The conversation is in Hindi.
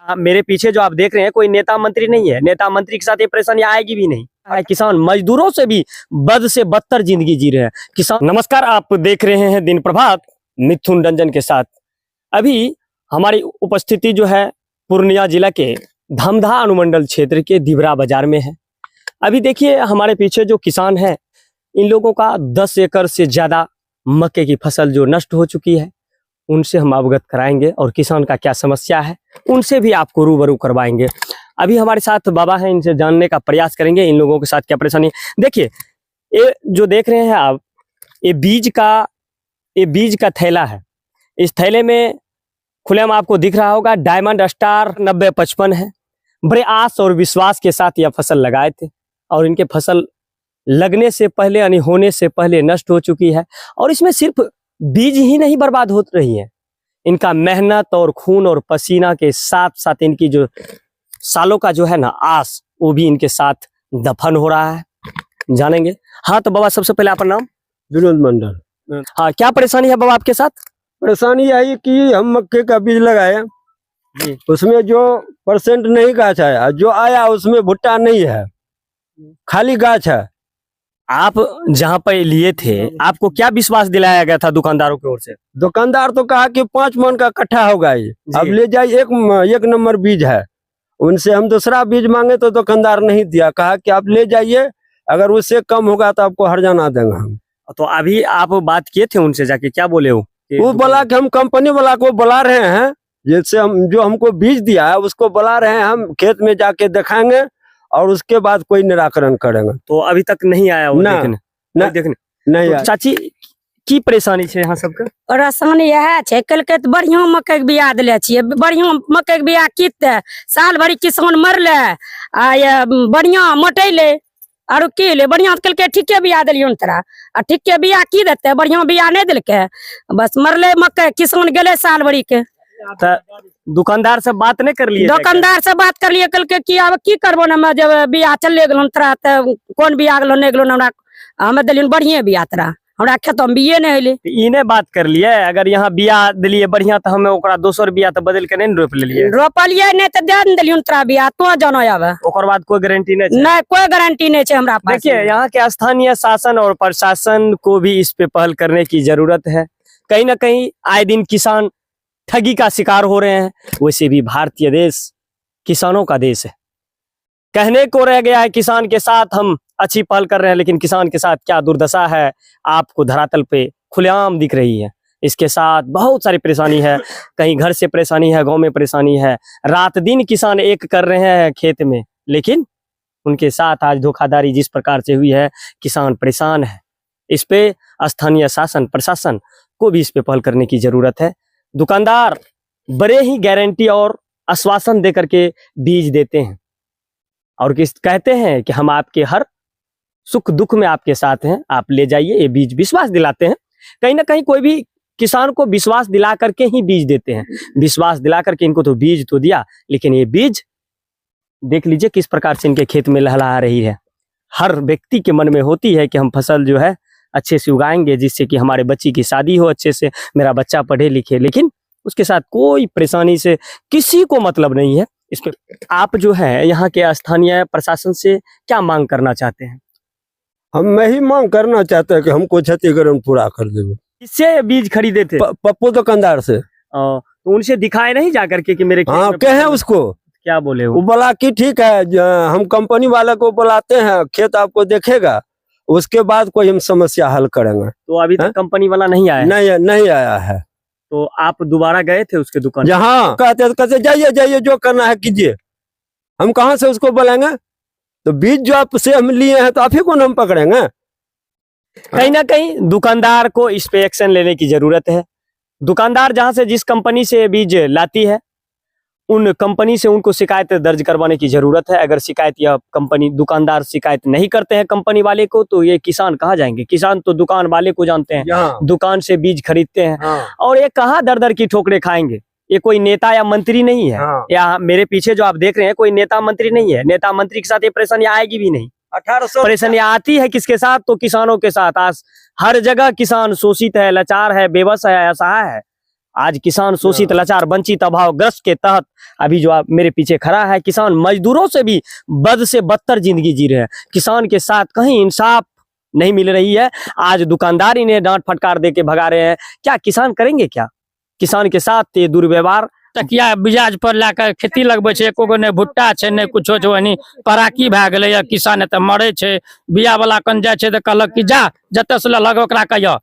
मेरे पीछे जो आप देख रहे हैं कोई नेता मंत्री नहीं है। नेता मंत्री के साथ ये परेशानी आएगी भी नहीं। किसान मजदूरों से भी बद से बदतर जिंदगी जी रहे हैं किसान। नमस्कार, आप देख रहे हैं दिन प्रभात मिथुन रंजन के साथ। अभी हमारी उपस्थिति जो है पूर्णिया जिला के धमधा अनुमंडल क्षेत्र के दिवरा बाजार में है। अभी देखिए हमारे पीछे जो किसान है, इन लोगों का 10 एकड़ से ज्यादा मक्के की फसल जो नष्ट हो चुकी है, उनसे हम अवगत कराएंगे और किसान का क्या समस्या है उनसे भी आपको रूबरू करवाएंगे। अभी हमारे साथ बाबा हैं, इनसे जानने का प्रयास करेंगे इन लोगों के साथ क्या परेशानी है। देखिए ये जो देख रहे हैं आप, ये बीज का थैला है। इस थैले में खुलेआम आपको दिख रहा होगा डायमंड स्टार 9055 है। बड़े आस और विश्वास के साथ यह फसल लगाए थे और इनके फसल लगने से पहले यानी होने से पहले नष्ट हो चुकी है। और इसमें सिर्फ बीज ही नहीं बर्बाद हो रही है, इनका मेहनत और खून और पसीना के साथ साथ इनकी जो सालों का जो है ना आस, वो भी इनके साथ दफन हो रहा है। जानेंगे। हाँ तो बाबा, सबसे पहले आपका नाम? विनोद मंडल। हाँ, क्या परेशानी है बाबा आपके साथ? परेशानी आई कि हम मक्के का बीज लगाए, उसमें जो परसेंट नहीं गाछ आया, जो आया उसमें भुट्टा नहीं है, खाली गाछ है। आप जहाँ पर लिए थे, आपको क्या विश्वास दिलाया गया था दुकानदारों की ओर से? दुकानदार तो कहा कि 5 मन का कट्ठा होगा ये, अब ले जाइए, एक नंबर बीज है। उनसे हम दूसरा बीज मांगे तो दुकानदार नहीं दिया, कहा कि आप ले जाइए, अगर उससे कम होगा तो आपको हर्जाना देंगे हम। तो अभी आप बात किए थे उनसे जाके, क्या बोले हो? वो बोला कि हम कंपनी वाला को बुला रहे हैं, जैसे हम जो हमको बीज दिया है उसको बुला रहे हैं, हम खेत में जाके दिखाएंगे और उसके बाद कोई निराकरण करेंगे। तो अभी तक नहीं आया वो देखने? नहीं तो चाची की परेशानी है यहाँ सबके? परेशानी यह है, कल के तो बढ़िया मकई के बिया दिले छियै, बढ़िया मकई के बिया कीते साल भरी किसान मरले आ ये बढ़िया मोटैले और की ले बढ़िया कल के ठीके बिया दिलियन तोरा, आ ठीके बिया की देते, बढ़िया बिया नहीं दिलके, बस मरले मकई, किसान गेले साल भरी के। दुकानदार से बात नहीं कर लिए? दुकानदार से बात कर लिए, कल के की अब की करबो ना, जब बिया चले गेलो तोरा त कोन बिया गेलो नहीं गेलो, हमरा हमें दिलियन बढ़िया बिया तोरा, हमरा खेत में बिये नहीं होले। इने बात कर लिए, अगर यहाँ बिया दिलिए बढ़िया तो हमें ओकरा दोसर बिया तो बदल के नहीं रोप लिए? रोपलिए नहीं तो दे दिलियन तोरा बिया, तो जानो आवे, ओकर बाद कोई गारंटी नहीं? नहीं, कोई गारंटी नहीं है हमरा पास। देखिए यहाँ के स्थानीय शासन और प्रशासन को भी इस पे पहल करने की जरूरत है। कहीं ना कहीं आए दिन किसान ठगी का शिकार हो रहे हैं। वैसे भी भारतीय देश किसानों का देश है। कहने को रह गया है किसान के साथ हम अच्छी पहल कर रहे हैं, लेकिन किसान के साथ क्या दुर्दशा है आपको धरातल पे खुलेआम दिख रही है। इसके साथ बहुत सारी परेशानी है, कहीं घर से परेशानी है, गांव में परेशानी है। रात दिन किसान एक कर रहे हैं खेत में, लेकिन उनके साथ आज धोखाधड़ी जिस प्रकार से हुई है, किसान परेशान है। इस पे स्थानीय शासन प्रशासन को भी इस पे पहल करने की जरूरत है। दुकानदार बड़े ही गारंटी और आश्वासन देकर के बीज देते हैं और कहते हैं कि हम आपके हर सुख दुख में आपके साथ हैं, आप ले जाइए ये बीज, विश्वास दिलाते हैं। कहीं ना कहीं कोई भी किसान को विश्वास दिला करके ही बीज देते हैं, विश्वास दिला करके इनको तो बीज तो दिया, लेकिन ये बीज देख लीजिए किस प्रकार से इनके खेत में लहलहा रही है। हर व्यक्ति के मन में होती है कि हम फसल जो है अच्छे से उगाएंगे, जिससे कि हमारे बच्ची की शादी हो अच्छे से, मेरा बच्चा पढ़े लिखे, लेकिन उसके साथ कोई परेशानी से किसी को मतलब नहीं है। इस पे आप जो है यहाँ के स्थानीय प्रशासन से क्या मांग करना चाहते हैं? हम यही मांग करना चाहते हैं कि हमको क्षतिपूर्ति पूरा कर दे। किससे बीज खरीदे थे? पप्पू दुकानदार से। तो उनसे दिखाए नहीं जा करके कि मेरे हाँ, कहे उसको, क्या बोले वो बोला कि ठीक है, हम कंपनी वाले को बुलाते हैं, खेत आपको देखेगा, उसके बाद कोई हम समस्या हल करेंगे। तो अभी तक कंपनी वाला नहीं आया? नहीं आया है। तो आप दोबारा गए थे उसके दुकान? जहाँ कहते जाइए जो करना है कीजिए, हम कहाँ से उसको बोलेंगे? तो बीज जो आपसे हम लिए हैं तो आप ही को हम पकड़ेंगे। कहीं ना कहीं दुकानदार को इस पे एक्शन लेने की जरूरत है। दुकानदार जहां से जिस कंपनी से बीज लाती है, उन कंपनी से उनको शिकायत दर्ज करवाने की जरूरत है। अगर शिकायत या कंपनी दुकानदार शिकायत नहीं करते हैं कंपनी वाले को, तो ये किसान कहाँ जाएंगे? किसान तो दुकान वाले को जानते हैं, दुकान से बीज खरीदते हैं। और ये कहाँ दर दर की ठोकरें खाएंगे? ये कोई नेता या मंत्री नहीं है। या मेरे पीछे जो आप देख रहे हैं कोई नेता मंत्री नहीं है। नेता मंत्री के साथ ये परेशानी आएगी भी नहीं। 1800 परेशानी आती है किसके साथ? तो किसानों के साथ। आज हर जगह किसान शोषित है, लाचार है, बेबस है, असहाय है। आज किसान शोषित, लाचार, वंचित, अभाव ग्रस्त के तहत अभी जो आप मेरे पीछे खड़ा है, किसान मजदूरों से भी बद से बदतर जिंदगी जी रहे हैं। किसान के साथ कहीं इंसाफ नहीं मिल रही है। आज दुकानदार इन्हें डांट फटकार दे के भगा रहे हैं। क्या किसान करेंगे क्या? किसान के साथ ये दुर्व्यवहार। तकिया ब्याज पर लाकर खेती लगबे छै, एको गो ने भुट्टा छै ने कुछो छै, वही पराकी भए गेलै या किसान एतऽ मरे छै। बिया वाला कन जाय छै तऽ कहलक कि जा जतऽ से लग ओकरा कहियो